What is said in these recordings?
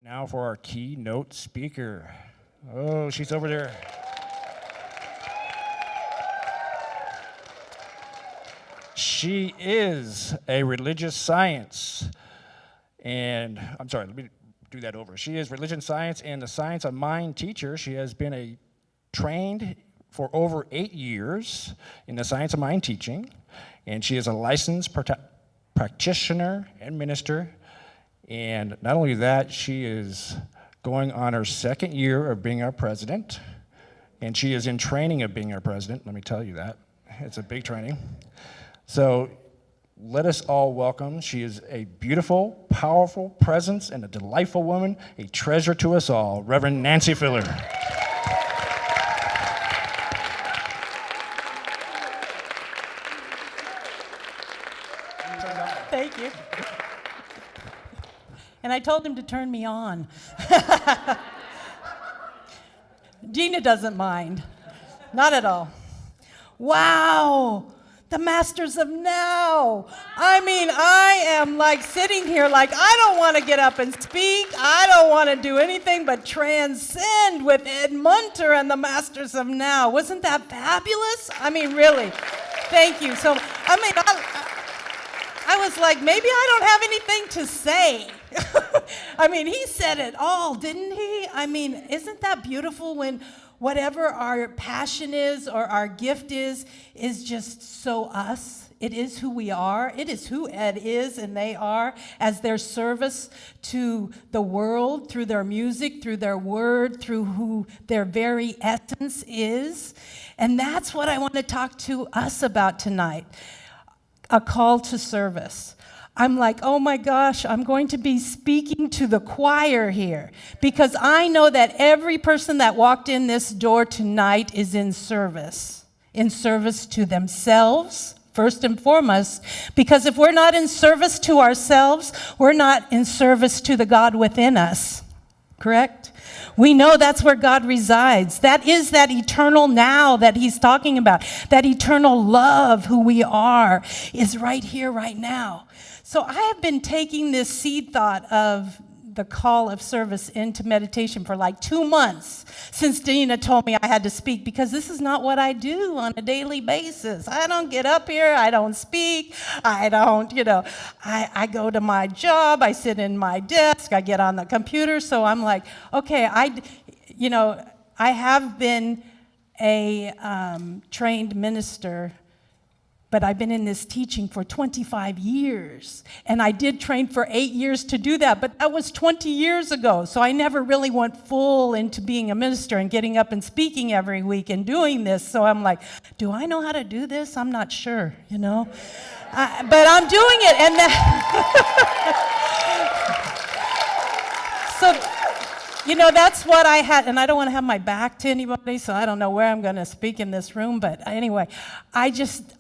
Now for our keynote speaker. Oh, she's over there. She is a religious science, and let me do that over. She is religion science and the science of mind teacher. She has been trained for over 8 years in the science of mind teaching, and she is a licensed practitioner and minister. And not only that, she is going on her 2nd year of being our president, and she is in training of being our president, let me tell you that. It's a big training. So let us all welcome, she is a beautiful, powerful presence and a delightful woman, a treasure to us all, Reverend Nancy Filler. Thank you. And I told him to turn me on. Gina doesn't mind. Not at all. Wow. The masters of now. I mean, I am like sitting here like I don't want to get up and speak. I don't want to do anything but transcend with Ed Munter and the masters of now. Wasn't that fabulous? I mean, really. Thank you. So, I was like, maybe I don't have anything to say. I mean, he said it all, didn't he? I mean, isn't that beautiful when whatever our passion is or our gift is just so us? It is who we are. It is who Ed is and they are as their service to the world through their music, through their word, through who their very essence is. And that's what I want to talk to us about tonight. A call to service. I'm like, oh my gosh, I'm going to be speaking to the choir here because I know that every person that walked in this door tonight is in service to themselves, first and foremost, because if we're not in service to ourselves, we're not in service to the God within us, correct? We know that's where God resides. That is that eternal now that he's talking about. That eternal love, who we are, is right here, right now. So I have been taking this seed thought of the call of service into meditation for like 2 months since Dina told me I had to speak, because this is not what I do on a daily basis. I don't get up here, I don't speak, I don't, I go to my job, I sit in my desk, I get on the computer, so I'm like, okay, I have been a trained minister, but I've been in this teaching for 25 years. And I did train for 8 years to do that, but that was 20 years ago. So I never really went full into being a minister and getting up and speaking every week and doing this. So I'm like, do I know how to do this? I'm not sure, but I'm doing it. And so, that's what I had, and I don't want to have my back to anybody, so I don't know where I'm going to speak in this room, but anyway, I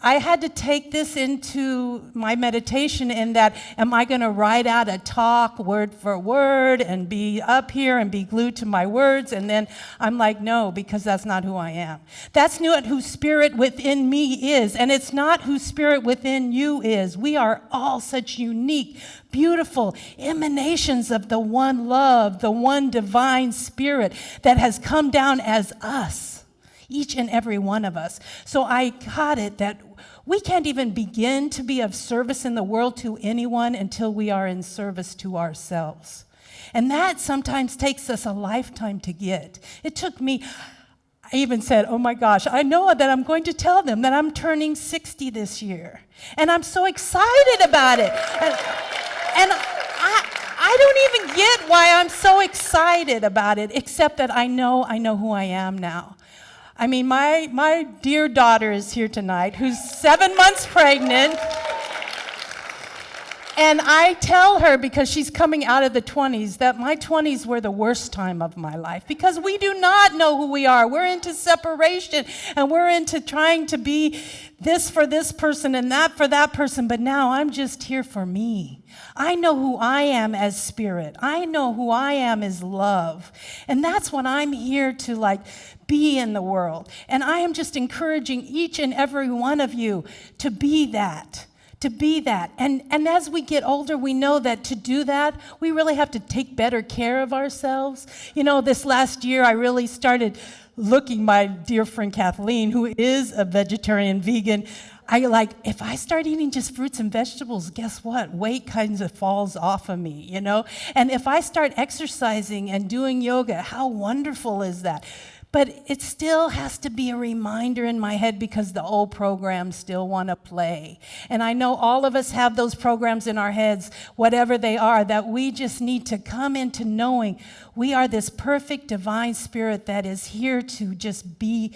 had to take this into my meditation in that, am I going to write out a talk word for word and be up here and be glued to my words? And then I'm like, no, because that's not who I am. That's not who spirit within me is, and it's not who spirit within you is. We are all such unique, beautiful emanations of the one love, the one divine spirit that has come down as us, each and every one of us. So I got it that we can't even begin to be of service in the world to anyone until we are in service to ourselves. And that sometimes takes us a lifetime to get. It took me, I even said, oh my gosh, I know that I'm going to tell them that I'm turning 60 this year. And I'm so excited about it. And I don't even get why I'm so excited about it, except that I know who I am now. I mean, my dear daughter is here tonight, who's 7 months pregnant. And I tell her, because she's coming out of the 20s, that my 20s were the worst time of my life, because we do not know who we are. We're into separation, and we're into trying to be this for this person and that for that person, but now I'm just here for me. I know who I am as spirit. I know who I am as love. And that's what I'm here to be in the world. And I am just encouraging each and every one of you to be that. to be that. And as we get older, we know that to do that, we really have to take better care of ourselves. You know, this last year, I really started looking, my dear friend Kathleen, who is a vegetarian vegan, if I start eating just fruits and vegetables, guess what? Weight kind of falls off of me, you know? And if I start exercising and doing yoga, how wonderful is that? But it still has to be a reminder in my head because the old programs still want to play. And I know all of us have those programs in our heads, whatever they are, that we just need to come into knowing we are this perfect divine spirit that is here to just be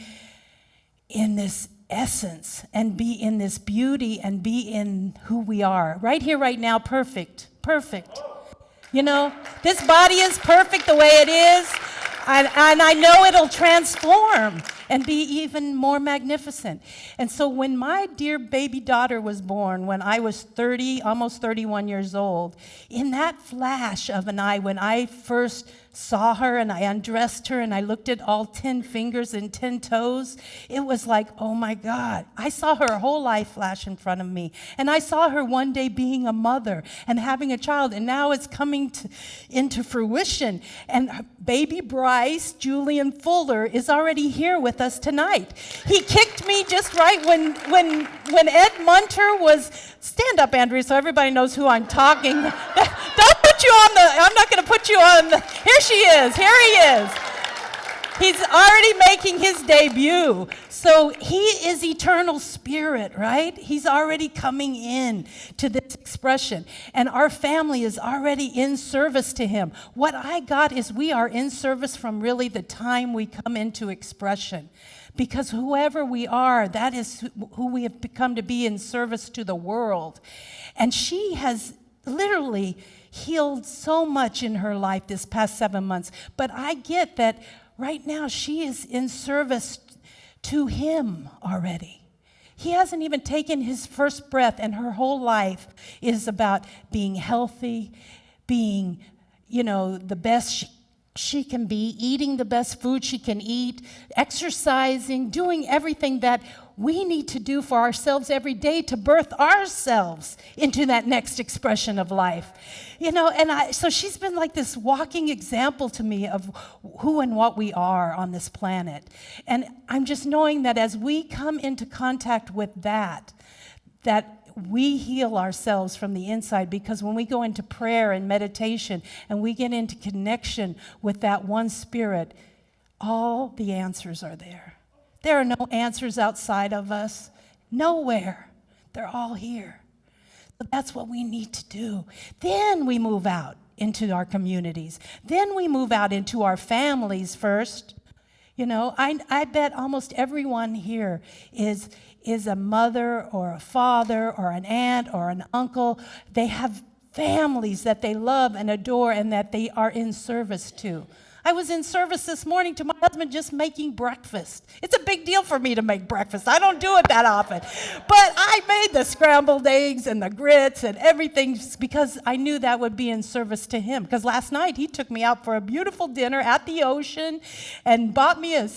in this essence and be in this beauty and be in who we are. Right here, right now, perfect. You know, this body is perfect the way it is. And I know it'll transform and be even more magnificent. And so when my dear baby daughter was born, when I was 30, almost 31 years old, in that flash of an eye, when I first saw her and I undressed her and I looked at all 10 fingers and 10 toes, it was like, oh my God. I saw her whole life flash in front of me. And I saw her one day being a mother and having a child, and now it's coming into fruition. And baby Bryce Julian Fuller is already here with us tonight. He kicked me just right when Ed Munter was, stand up, Andrea, so everybody knows who I'm talking. Don't put you on I'm not going to put you on here she is, here he is. He's already making his debut. So he is eternal spirit, right? He's already coming in to this expression. And our family is already in service to him. What I got is we are in service from really the time we come into expression. Because whoever we are, that is who we have become to be in service to the world. And she has literally healed so much in her life this past 7 months. But I get that right now she is in service to him already. He hasn't even taken his first breath, and her whole life is about being healthy, being, the best she can be, eating the best food she can eat, exercising, doing everything that we need to do for ourselves every day to birth ourselves into that next expression of life. So she's been like this walking example to me of who and what we are on this planet. And I'm just knowing that as we come into contact with that we heal ourselves from the inside, because when we go into prayer and meditation and we get into connection with that one spirit, all the answers are there. There are no answers outside of us, nowhere. They're all here. So that's what we need to do. Then we move out into our communities. Then we move out into our families first. I bet almost everyone here is a mother or a father or an aunt or an uncle. They have families that they love and adore and that they are in service to. I was in service this morning to my husband just making breakfast. It's a big deal for me to make breakfast. I don't do it that often. But I made the scrambled eggs and the grits and everything because I knew that would be in service to him. Because last night he took me out for a beautiful dinner at the ocean and bought me a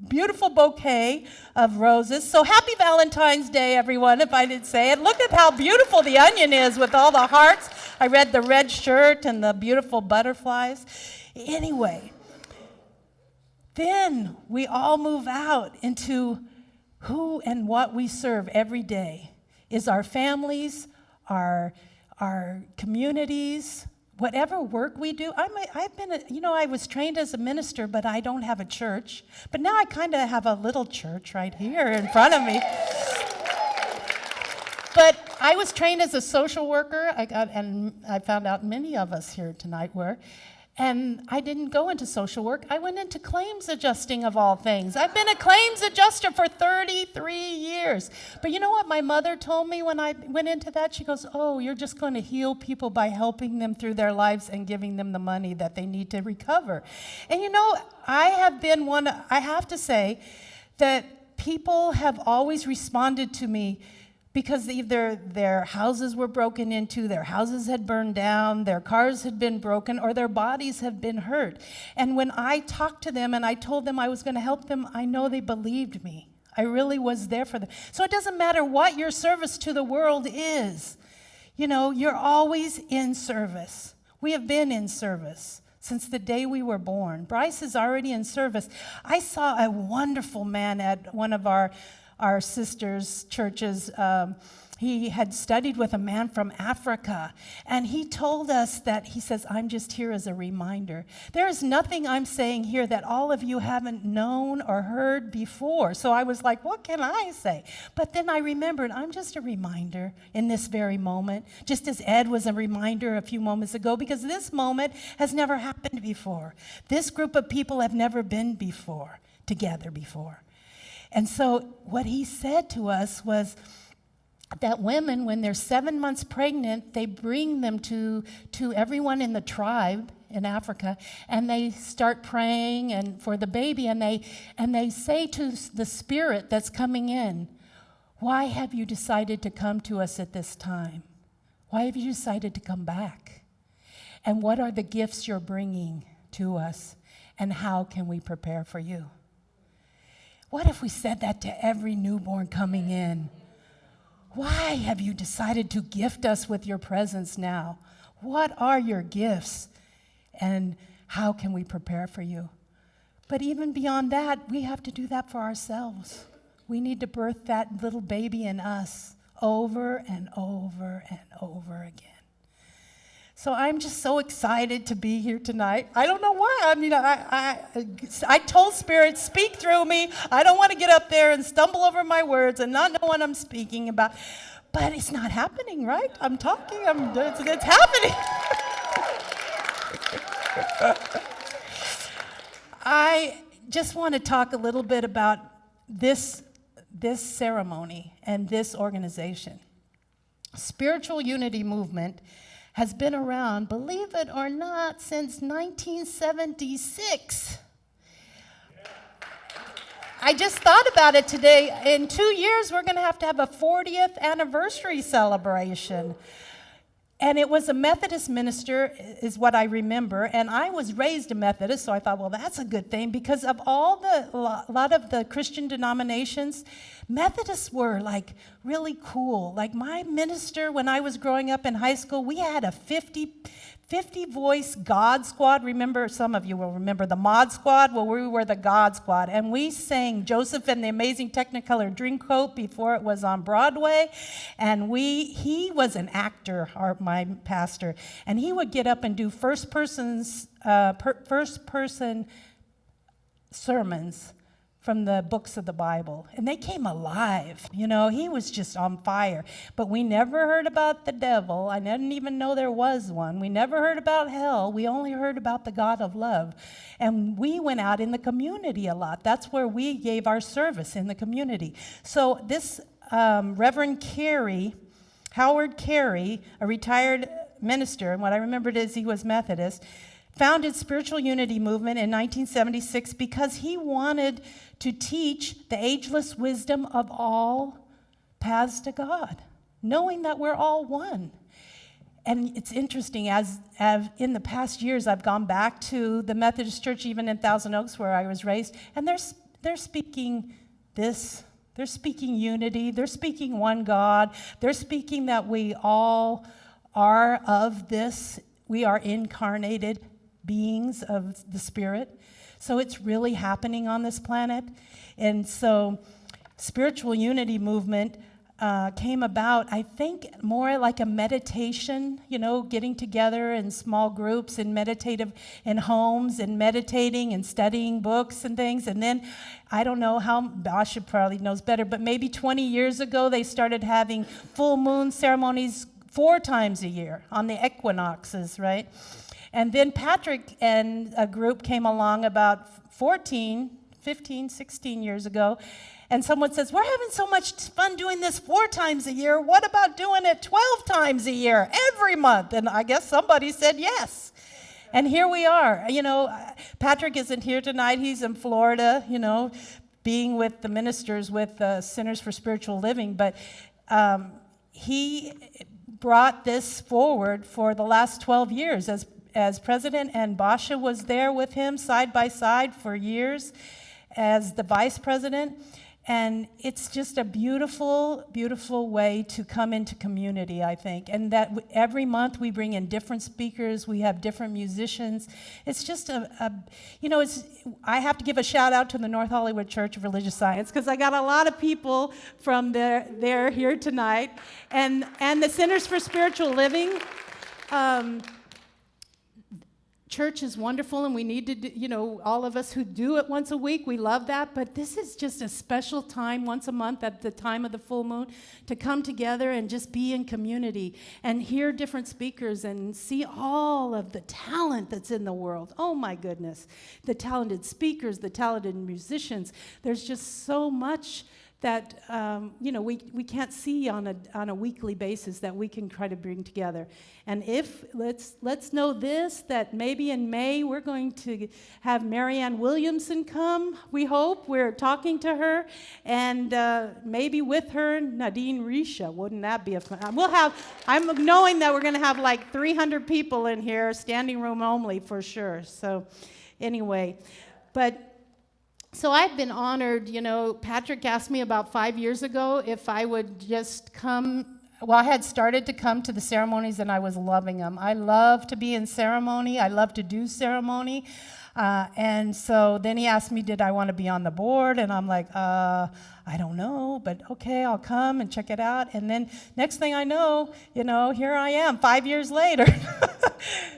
beautiful bouquet of roses. So happy Valentine's Day, everyone, if I didn't say it. Look at how beautiful the onion is with all the hearts. I read the red shirt and the beautiful butterflies. Anyway, then we all move out into who and what we serve every day. Is our families, our communities, whatever work we do. I was trained as a minister, but I don't have a church. But now I kind of have a little church right here in front of me. But I was trained as a social worker, and I found out many of us here tonight were. And I didn't go into social work. I went into claims adjusting, of all things. I've been a claims adjuster for 33 years. But you know what my mother told me when I went into that? She goes, oh, you're just going to heal people by helping them through their lives and giving them the money that they need to recover. And I have to say that people have always responded to me because either their houses were broken into, their houses had burned down, their cars had been broken, or their bodies have been hurt. And when I talked to them and I told them I was going to help them, I know they believed me. I really was there for them. So it doesn't matter what your service to the world is. You know, you're always in service. We have been in service since the day we were born. Bryce is already in service. I saw a wonderful man at one of our sisters' churches. He had studied with a man from Africa, and he told us that, he says, I'm just here as a reminder. There is nothing I'm saying here that all of you haven't known or heard before. So I was like, what can I say? But then I remembered, I'm just a reminder in this very moment, just as Ed was a reminder a few moments ago, because this moment has never happened before. This group of people have never been together before. And so what he said to us was, that women, when they're 7 months pregnant, they bring them to everyone in the tribe in Africa, and they start praying and for the baby, and they say to the spirit that's coming in, why have you decided to come to us at this time? Why have you decided to come back? And what are the gifts you're bringing to us, and how can we prepare for you? What if we said that to every newborn coming in? Why have you decided to gift us with your presence now? What are your gifts? And how can we prepare for you? But even beyond that, we have to do that for ourselves. We need to birth that little baby in us over and over and over again. So I'm just so excited to be here tonight. I don't know why. I mean, I told Spirit, speak through me. I don't want to get up there and stumble over my words and not know what I'm speaking about. But it's not happening, right? I'm talking. It's happening. I just want to talk a little bit about this ceremony and this organization. Spiritual Unity Movement has been around, believe it or not, since 1976. I just thought about it today. In 2 years, we're going to have a 40th anniversary celebration. And it was a Methodist minister, is what I remember. And I was raised a Methodist, so I thought, well, that's a good thing. Because of a lot of the Christian denominations, Methodists were like really cool. Like my minister, when I was growing up in high school, we had a 50-voice God Squad. Remember, some of you will remember the Mod Squad. Well, we were the God Squad. And we sang Joseph and the Amazing Technicolor Dreamcoat before it was on Broadway. And he was an actor, my pastor. And he would get up and do first-person sermons from the books of the Bible. And they came alive. You know, he was just on fire. But we never heard about the devil. I didn't even know there was one. We never heard about hell. We only heard about the God of love. And we went out in the community a lot. That's where we gave our service, in the community. So this Reverend Howard Carey, a retired minister, and what I remembered is he was Methodist, founded Spiritual Unity Movement in 1976 because he wanted to teach the ageless wisdom of all paths to God, knowing that we're all one. And it's interesting, as in the past years, I've gone back to the Methodist Church, even in Thousand Oaks, where I was raised, and they're speaking this. They're speaking unity. They're speaking one God. They're speaking that we all are of this. We are incarnated beings of the Spirit. So it's really happening on this planet. And so Spiritual Unity Movement came about, I think, more like a meditation, you know, getting together in small groups and meditative in homes and meditating and studying books and things. And then, I don't know how, Basha probably knows better, but maybe 20 years ago, they started having full moon ceremonies 4 times a year on the equinoxes, right? And then Patrick and a group came along about 15, 16 years ago, and someone says, we're having so much fun doing this 4 times a year. What about doing it 12 times a year, every month? And I guess somebody said yes. And here we are. You know, Patrick isn't here tonight. He's in Florida, you know, being with the ministers with Centers for Spiritual Living. But he brought this forward for the last 12 years as president, and Basha was there with him side by side for years as the vice president. And it's just a beautiful, beautiful way to come into community, I think. And that every month we bring in different speakers, we have different musicians. It's just I have to give a shout out to the North Hollywood Church of Religious Science, because I got a lot of people from there here tonight. And the Centers for Spiritual Living. Church is wonderful, and we need to do, all of us who do it once a week, we love that, but this is just a special time once a month at the time of the full moon to come together and just be in community and hear different speakers and see all of the talent that's in the world. Oh my goodness, the talented speakers, the talented musicians. There's just so much that we can't see on a weekly basis that we can try to bring together. And let's know this, that maybe in May we're going to have Marianne Williamson come, we hope. We're talking to her, and maybe with her, Nadine Risha. Wouldn't that be a fun? I'm knowing that we're going to have like 300 people in here, standing room only for sure. So anyway, So I've been honored. Patrick asked me about 5 years ago if I would just come. Well, I had started to come to the ceremonies, and I was loving them. I love to be in ceremony. I love to do ceremony. And so then he asked me, did I want to be on the board? And I'm like, I don't know, but okay, I'll come and check it out. And then next thing I know, here I am 5 years later.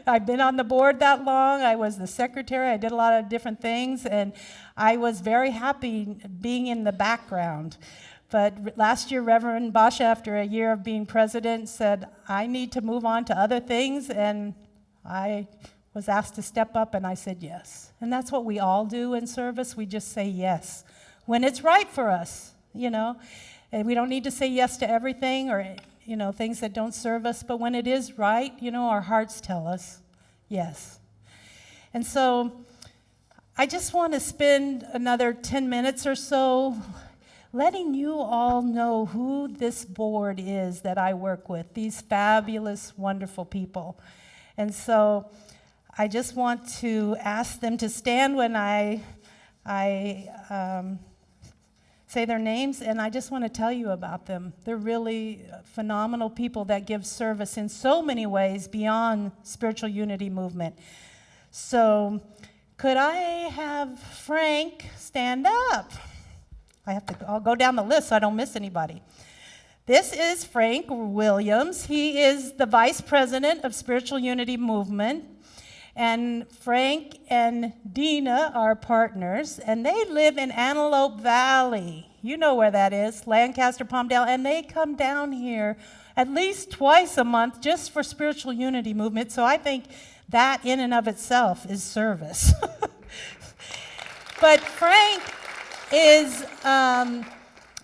I've been on the board that long. I was the secretary. I did a lot of different things, and I was very happy being in the background. But last year, Reverend Basha, after a year of being president, said, I need to move on to other things, and I was asked to step up, and I said yes. And that's what we all do in service. We just say yes when it's right for us, And we don't need to say yes to everything or, things that don't serve us. But when it is right, our hearts tell us yes. And so I just want to spend another 10 minutes or so letting you all know who this board is that I work with, these fabulous, wonderful people. And so I just want to ask them to stand when I say their names, and I just want to tell you about them. They're really phenomenal people that give service in so many ways beyond Spiritual Unity Movement. So could I have Frank stand up? I'll go down the list so I don't miss anybody. This is Frank Williams. He is the vice president of Spiritual Unity Movement. And Frank and Dina are partners, and they live in Antelope Valley. You know where that is, Lancaster, Palmdale. And they come down here at least twice a month just for Spiritual Unity Movement. So I think that in and of itself is service. But Frank is,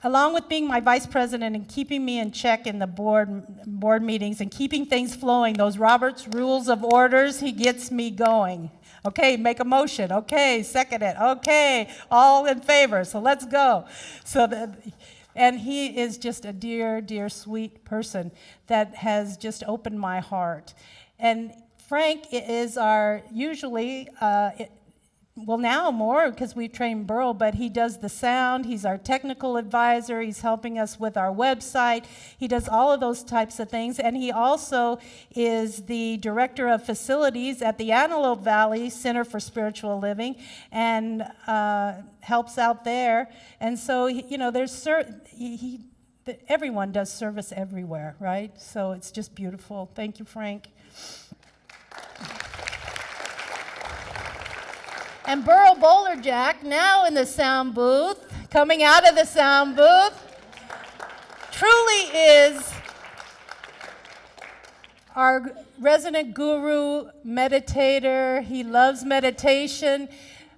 along with being my vice president and keeping me in check in the board meetings and keeping things flowing, those Robert's Rules of Orders, he gets me going. Okay, make a motion. Okay, second it. Okay, all in favor. So let's go. And he is just a dear, dear, sweet person that has just opened my heart. And Frank is now more because we've trained Burl, but he does the sound. He's our technical advisor. He's helping us with our website. He does all of those types of things. And he also is the director of facilities at the Antelope Valley Center for Spiritual Living and helps out there. And so, everyone does service everywhere, right? So it's just beautiful. Thank you, Frank. And Burl Bowlerjack, now in the sound booth, coming out of the sound booth, truly is our resident guru, meditator. He loves meditation.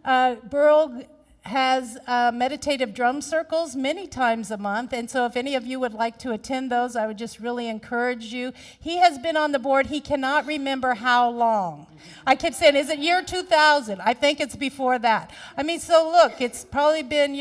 Burl has meditative drum circles many times a month, and so if any of you would like to attend those, I would just really encourage you. He has been on the board, he cannot remember how long. I kept saying, is it year 2000? I think it's before that. So look, it's probably been,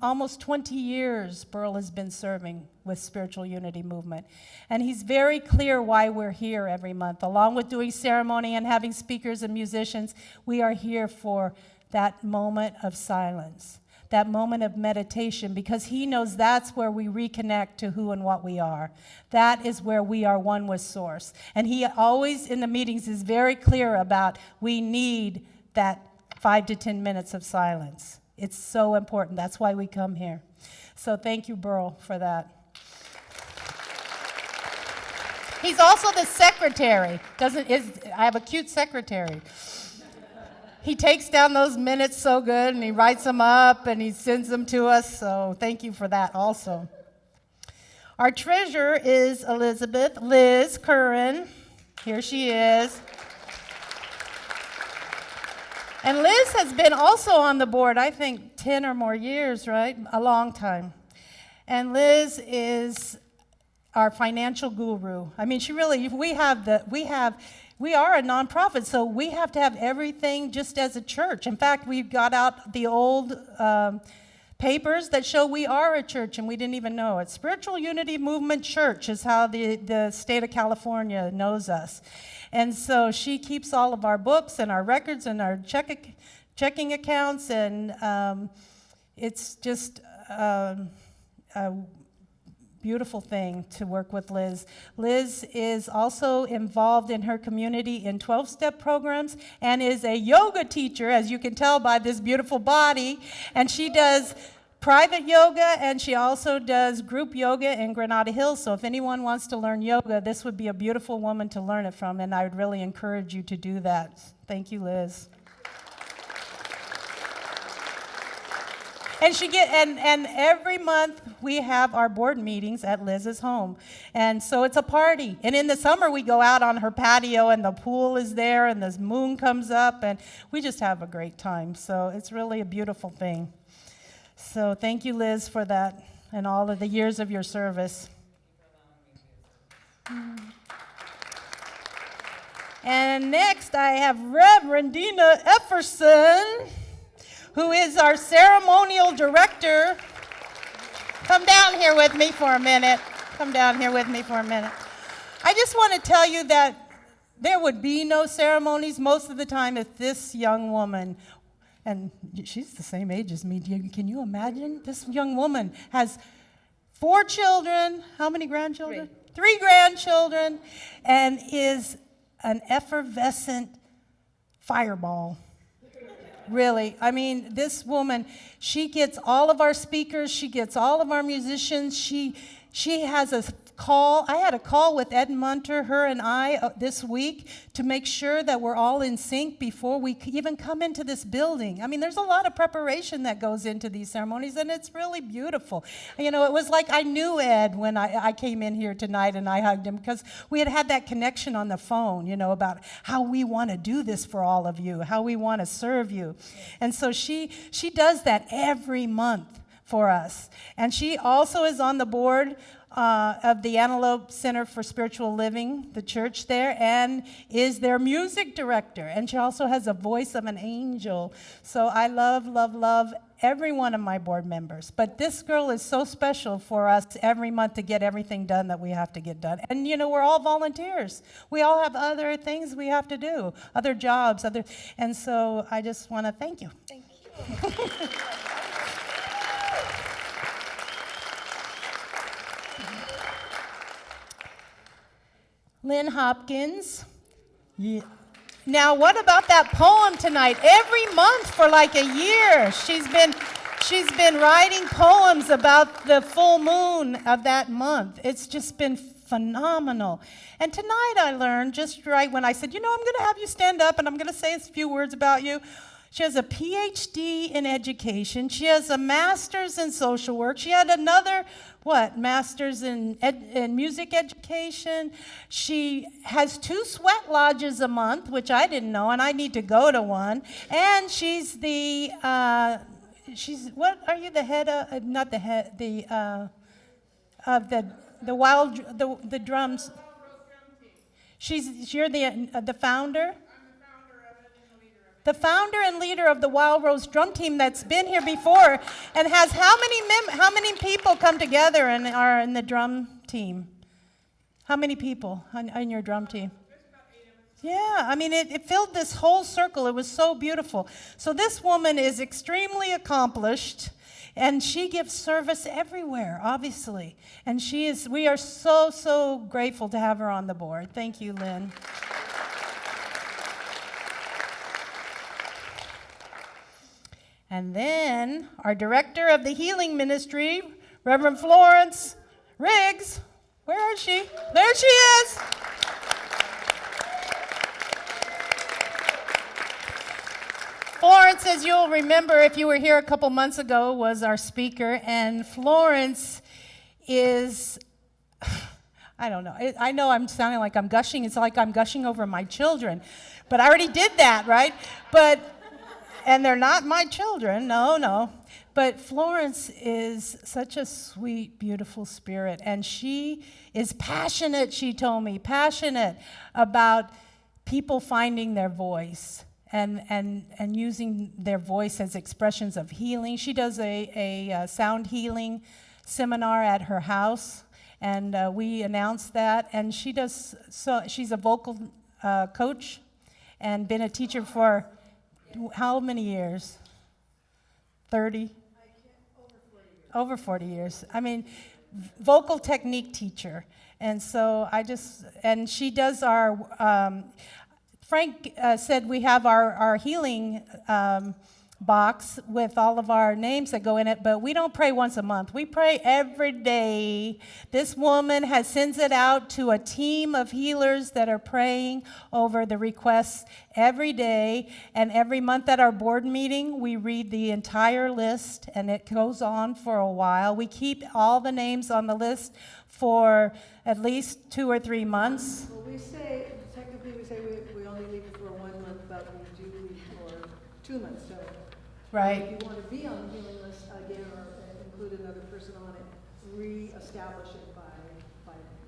almost 20 years Burl has been serving with Spiritual Unity Movement. And he's very clear why we're here every month. Along with doing ceremony and having speakers and musicians, we are here for that moment of silence, that moment of meditation, because he knows that's where we reconnect to who and what we are. That is where we are one with Source. And he always in the meetings is very clear about we need that 5 to 10 minutes of silence. It's so important. That's why we come here. So thank you, Burl, for that. He's also the secretary. I have a cute secretary. He takes down those minutes so good, and he writes them up, and he sends them to us, so thank you for that also. Our treasurer is Liz Curran. Here she is. And Liz has been also on the board, I think, 10 or more years, right? A long time. And Liz is our financial guru. I mean, we are a nonprofit, so we have to have everything just as a church. In fact, we've got out the old papers that show we are a church, and we didn't even know it. Spiritual Unity Movement Church is how the state of California knows us. And so she keeps all of our books and our records and our checking accounts, and it's just a beautiful thing to work with Liz. Liz is also involved in her community in 12-step programs and is a yoga teacher, as you can tell by this beautiful body. And she does private yoga, and she also does group yoga in Granada Hills. So if anyone wants to learn yoga, this would be a beautiful woman to learn it from, and I would really encourage you to do that. Thank you, Liz. And every month we have our board meetings at Liz's home. And so it's a party. And in the summer we go out on her patio and the pool is there and the moon comes up and we just have a great time. So it's really a beautiful thing. So thank you, Liz, for that and all of the years of your service. And next I have Reverend Dina Efferson, who is our ceremonial director. Come down here with me for a minute. I just want to tell you that there would be no ceremonies most of the time if this young woman, and she's the same age as me, can you imagine? This young woman has 4 children, how many grandchildren? 3 grandchildren, and is an effervescent fireball. Really, I mean, this woman, she gets all of our speakers, she gets all of our musicians, she has a call. I had a call with Ed Munter, her and I, this week to make sure that we're all in sync before we even come into this building. I mean, there's a lot of preparation that goes into these ceremonies, and it's really beautiful. You know, it was like I knew Ed when I came in here tonight and I hugged him because we had that connection on the phone, you know, about how we want to do this for all of you, how we want to serve you. And so she does that every month for us. And she also is on the board of the Antelope Center for Spiritual Living, the church there, and is their music director. And she also has a voice of an angel. So I love every one of my board members. But this girl is so special for us every month to get everything done that we have to get done. And, you know, we're all volunteers. We all have other things we have to do, other jobs, and so I just want to thank you. Thank you. Lynn Hopkins. Yeah. Now, what about that poem tonight? Every month for like a year, she's been writing poems about the full moon of that month. It's just been phenomenal. And tonight I learned, just right when I said, you know, I'm going to have you stand up and I'm going to say a few words about you. She has a PhD in education. She has a master's in social work. She had another, master's in music education. She has 2 sweat lodges a month, which I didn't know, and I need to go to one. And she's what are you the head of? Not the head, of the drums. You're the founder? The founder and leader of the Wild Rose drum team that's been here before and has how many people come together and are in the drum team? How many people on your drum team? Yeah, I mean, it filled this whole circle. It was so beautiful. So this woman is extremely accomplished, And she gives service everywhere, obviously. And we are so, so grateful to have her on the board. Thank you, Lynn. And then our director of the healing ministry, Reverend Florence Riggs. Where is she? There she is. Florence, as you'll remember if you were here a couple months ago, was our speaker. And Florence is, I don't know. I know I'm sounding like I'm gushing. It's like I'm gushing over my children. But I already did that, right? And they're not my children, no. But Florence is such a sweet, beautiful spirit. And she is passionate, she told me, passionate about people finding their voice and using their voice as expressions of healing. She does a sound healing seminar at her house, and we announced that. And she's a vocal coach and been a teacher for how many years? 30? Over 40 years. I mean, vocal technique teacher. And so and she does our, Frank said we have our healing box with all of our names that go in it, but we don't pray once a month. We pray every day. This woman sends it out to a team of healers that are praying over the requests every day. And every month at our board meeting, we read the entire list, and it goes on for a while. We keep all the names on the list for at least 2 or 3 months. Well, technically we say we only leave it for 1 month, but we do leave for 2 months. So right. if you want to be on the healing list again or include another person on it, re-establish it by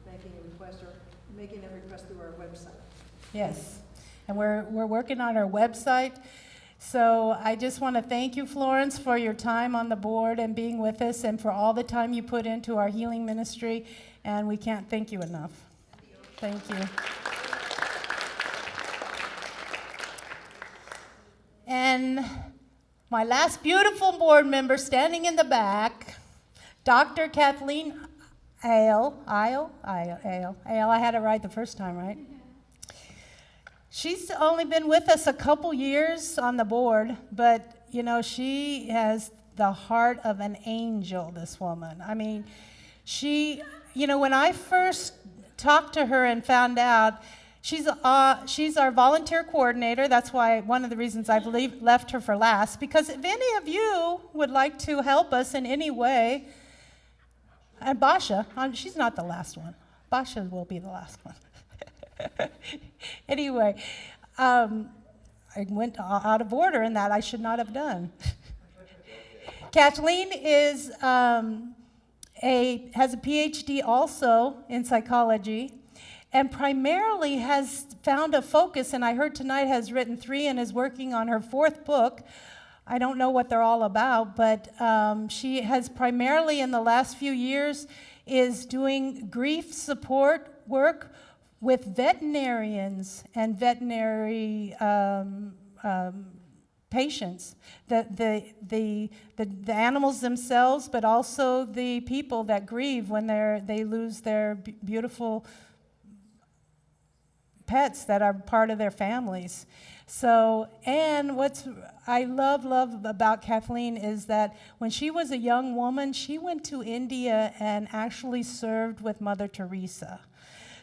making a request or making that request through our website. Yes, and we're working on our website. So I just want to thank you, Florence, for your time on the board and being with us, and for all the time you put into our healing ministry, and we can't thank you enough. Thank you. And my last beautiful board member standing in the back, Dr. Kathleen Ale. I had it right the first time, right? She's only been with us a couple years on the board, but, she has the heart of an angel, this woman. I mean, when I first talked to her and found out, she's our volunteer coordinator. That's why one of the reasons I've left her for last, because if any of you would like to help us in any way, and Basha, she's not the last one. Basha will be the last one. Anyway, I went out of order in that I should not have done. Kathleen has a PhD also in psychology, and primarily has found a focus, and I heard tonight has written 3 and is working on her 4th book. I don't know what they're all about, but she has primarily in the last few years is doing grief support work with veterinarians and veterinary patients, the animals themselves, but also the people that grieve when they lose their beautiful pets that are part of their families. So, and what I love about Kathleen is that when she was a young woman, she went to India and actually served with Mother Teresa.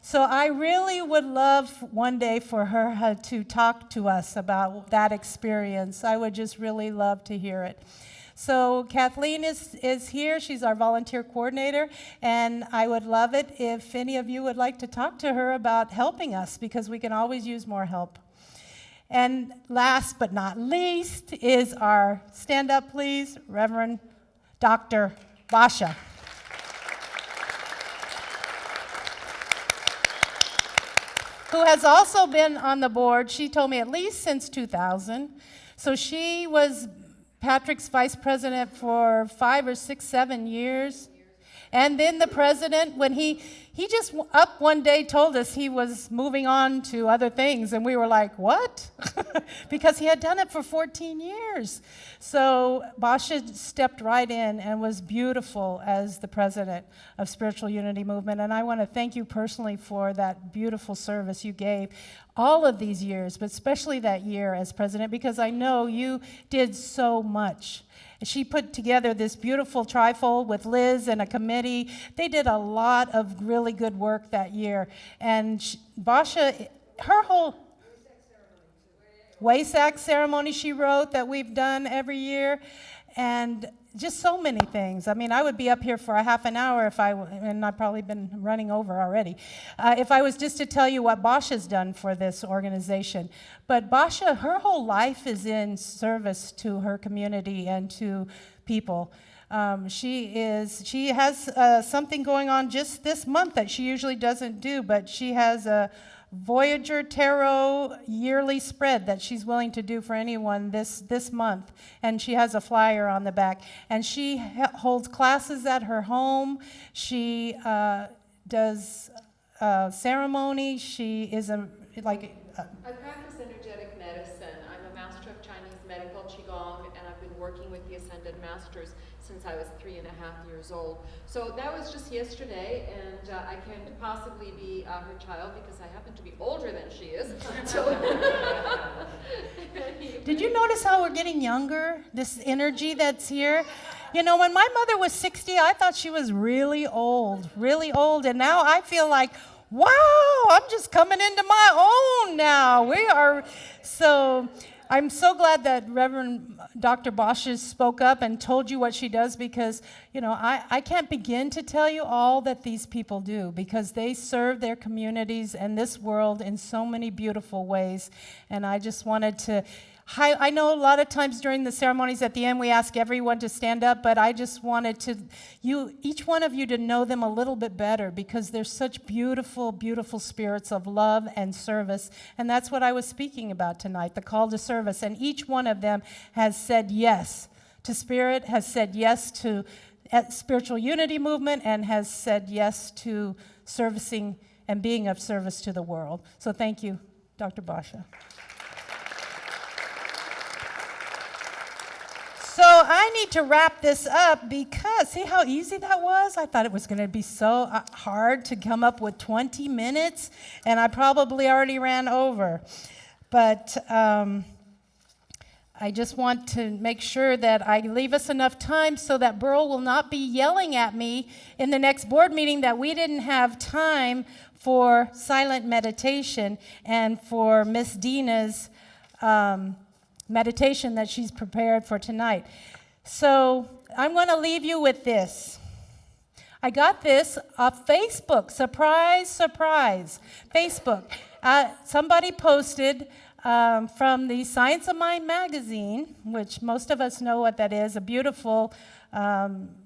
So I really would love one day for her to talk to us about that experience. I would just really love to hear it. So Kathleen is here. She's our volunteer coordinator, and I would love it if any of you would like to talk to her about helping us, because we can always use more help. And last but not least is our, stand up please, Reverend Dr. Basha. Who has also been on the board, she told me, at least since 2000. So she was Patrick's vice president for 5 or 6, 7 years. And then the president, when he just up one day told us he was moving on to other things, and we were like, what? Because he had done it for 14 years. So Basha stepped right in and was beautiful as the president of Spiritual Unity Movement, and I want to thank you personally for that beautiful service you gave all of these years, but especially that year as president, because I know you did so much. She put together this beautiful trifold with Liz and a committee. They did a lot of really good work that year. And Basha, her whole Waysack ceremony she wrote that we've done every year, and just so many things. I mean, I would be up here for a half an hour and I've probably been running over already, if I was just to tell you what Basha's done for this organization. But Basha, her whole life is in service to her community and to people. She has something going on just this month that she usually doesn't do, but she has a Voyager Tarot yearly spread that she's willing to do for anyone this month, and she has a flyer on the back. And she holds classes at her home. She does ceremony. She is I practice energetic medicine. I'm a master of Chinese medical Qigong, and I've been working with the Ascended Masters since I was 3.5 years old. So that was just yesterday, and I can't possibly be her child because I happen to be older than she is. So Did you notice how we're getting younger? This energy that's here? You know, when my mother was 60, I thought she was really old, and now I feel like, wow, I'm just coming into my own now. I'm so glad that Reverend Dr. Basha spoke up and told you what she does, because, you know, I can't begin to tell you all that these people do, because they serve their communities and this world in so many beautiful ways. And I just wanted to I know a lot of times during the ceremonies at the end we ask everyone to stand up, but I just wanted each one of you to know them a little bit better, because they're such beautiful, beautiful spirits of love and service. And that's what I was speaking about tonight, the call to service. And each one of them has said yes to Spirit, has said yes to Spiritual Unity Movement, and has said yes to servicing and being of service to the world. So thank you, Dr. Basha. So I need to wrap this up, because see how easy that was? I thought it was going to be so hard to come up with 20 minutes, and I probably already ran over. But I just want to make sure that I leave us enough time so that Burl will not be yelling at me in the next board meeting that we didn't have time for silent meditation and for Miss Dina's meditation that she's prepared for tonight. So I'm going to leave you with this. I got this off Facebook. Surprise, surprise. Facebook. Somebody posted from the Science of Mind magazine, which most of us know what that is, a beautiful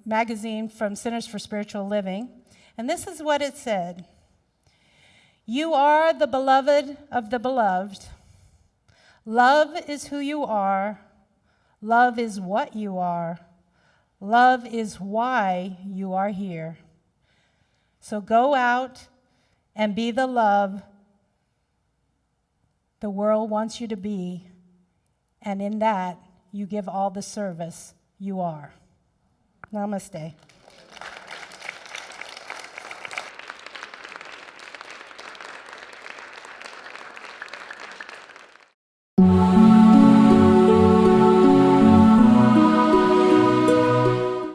magazine from Centers for Spiritual Living. And this is what it said. You are the beloved of the beloved. Love is who you are. Love is what you are. Love is why you are here. So go out and be the love the world wants you to be, and in that, you give all the service you are. Namaste.